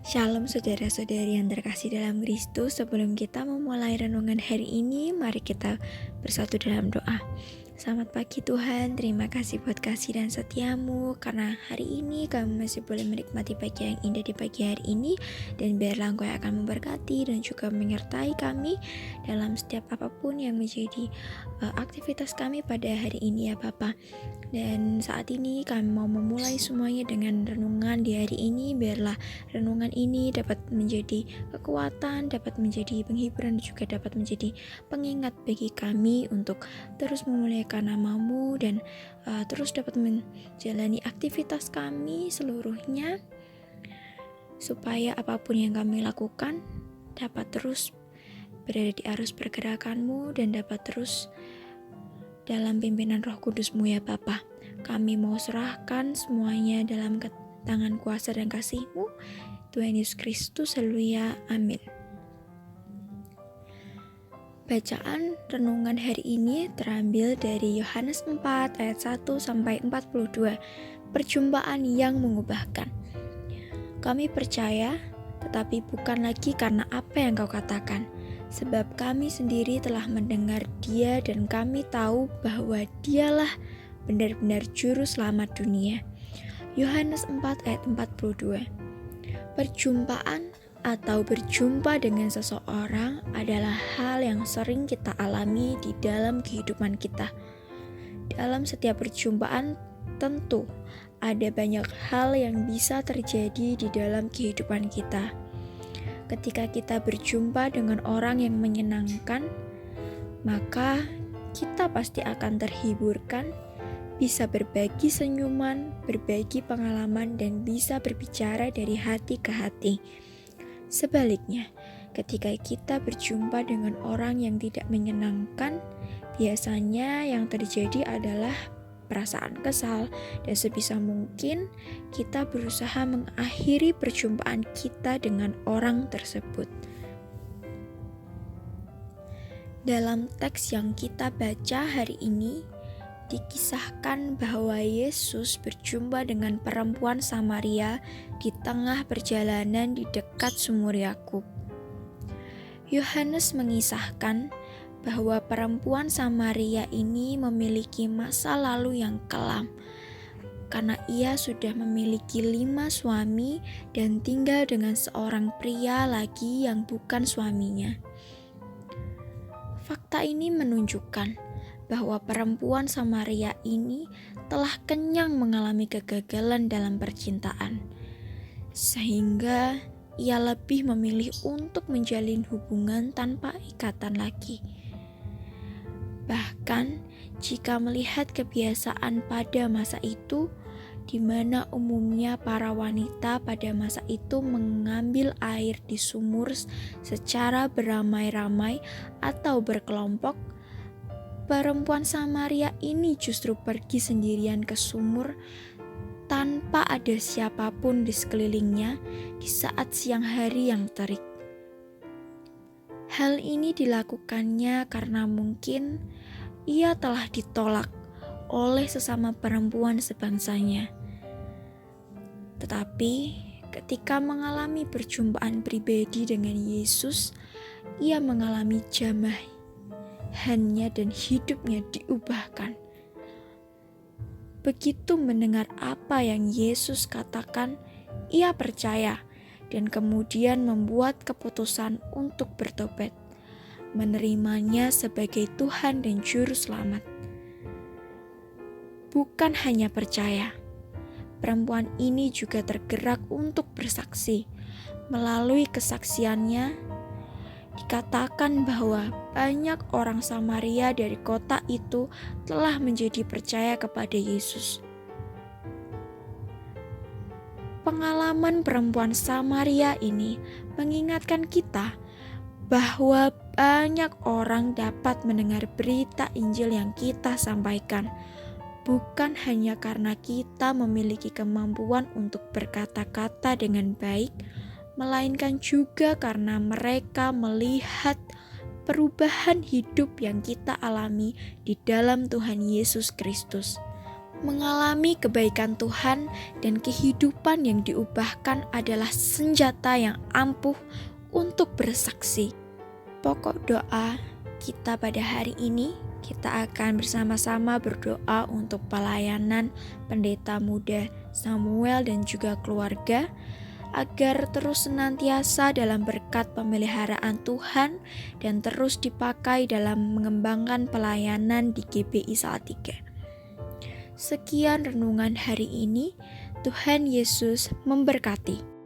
Shalom saudara-saudari yang terkasih dalam Kristus. Sebelum kita memulai renungan hari ini, mari kita bersatu dalam doa. Selamat pagi Tuhan, terima kasih buat kasih dan setiamu, karena hari ini kami masih boleh menikmati pagi yang indah di pagi hari ini. Dan biarlah Engkau yang akan memberkati dan juga menyertai kami dalam setiap apapun yang menjadi aktivitas kami pada hari ini ya Bapa. Dan saat ini kami mau memulai semuanya dengan renungan di hari ini. Biarlah renungan ini dapat menjadi kekuatan, dapat menjadi penghiburan, juga dapat menjadi pengingat bagi kami untuk terus memuliakan nama-Mu dan terus dapat menjalani aktivitas kami seluruhnya, supaya apapun yang kami lakukan dapat terus berada di arus pergerakan-Mu dan dapat terus dalam pimpinan Roh Kudus-Mu ya Bapa. Kami mau serahkan semuanya dalam tangan kuasa dan kasih-Mu, Tuhan Yesus Kristus. Haleluya, amin. Bacaan renungan hari ini terambil dari Yohanes 4 ayat 1 sampai 42, perjumpaan yang mengubahkan. Kami percaya, tetapi bukan lagi karena apa yang kau katakan, sebab kami sendiri telah mendengar Dia dan kami tahu bahwa Dialah benar-benar juru selamat dunia. Yohanes 4 ayat 42. Perjumpaan atau berjumpa dengan seseorang adalah hal yang sering kita alami di dalam kehidupan kita. Dalam setiap perjumpaan tentu ada banyak hal yang bisa terjadi di dalam kehidupan kita. Ketika kita berjumpa dengan orang yang menyenangkan, maka kita pasti akan terhiburkan, bisa berbagi senyuman, berbagi pengalaman, dan bisa berbicara dari hati ke hati. Sebaliknya, ketika kita berjumpa dengan orang yang tidak menyenangkan, biasanya yang terjadi adalah perasaan kesal, dan sebisa mungkin kita berusaha mengakhiri perjumpaan kita dengan orang tersebut. Dalam teks yang kita baca hari ini, dikisahkan bahwa Yesus berjumpa dengan perempuan Samaria di tengah perjalanan di dekat sumur Yakub. Yohanes mengisahkan bahwa perempuan Samaria ini memiliki masa lalu yang kelam, karena ia sudah memiliki 5 suami dan tinggal dengan seorang pria lagi yang bukan suaminya. Fakta ini menunjukkan bahwa perempuan Samaria ini telah kenyang mengalami kegagalan dalam percintaan, sehingga ia lebih memilih untuk menjalin hubungan tanpa ikatan lagi. Bahkan jika melihat kebiasaan pada masa itu, di mana umumnya para wanita pada masa itu mengambil air di sumur secara beramai-ramai atau berkelompok, perempuan Samaria ini justru pergi sendirian ke sumur tanpa ada siapapun di sekelilingnya di saat siang hari yang terik. Hal ini dilakukannya karena mungkin ia telah ditolak oleh sesama perempuan sebangsanya. Tetapi ketika mengalami perjumpaan pribadi dengan Yesus, ia mengalami jamahannya dan hidupnya diubahkan. Begitu mendengar apa yang Yesus katakan, ia percaya dan kemudian membuat keputusan untuk bertobat, menerimanya sebagai Tuhan dan Juru Selamat. Bukan hanya percaya, perempuan ini juga tergerak untuk bersaksi. Melalui kesaksiannya, dikatakan bahwa banyak orang Samaria dari kota itu telah menjadi percaya kepada Yesus. Pengalaman perempuan Samaria ini mengingatkan kita bahwa banyak orang dapat mendengar berita Injil yang kita sampaikan, bukan hanya karena kita memiliki kemampuan untuk berkata-kata dengan baik, melainkan juga karena mereka melihat perubahan hidup yang kita alami di dalam Tuhan Yesus Kristus. Mengalami kebaikan Tuhan dan kehidupan yang diubahkan adalah senjata yang ampuh untuk bersaksi. Pokok doa kita pada hari ini, kita akan bersama-sama berdoa untuk pelayanan pendeta muda Samuel dan juga keluarga, agar terus senantiasa dalam berkat pemeliharaan Tuhan dan terus dipakai dalam mengembangkan pelayanan di GBI Salatiga. Sekian renungan hari ini. Tuhan Yesus memberkati.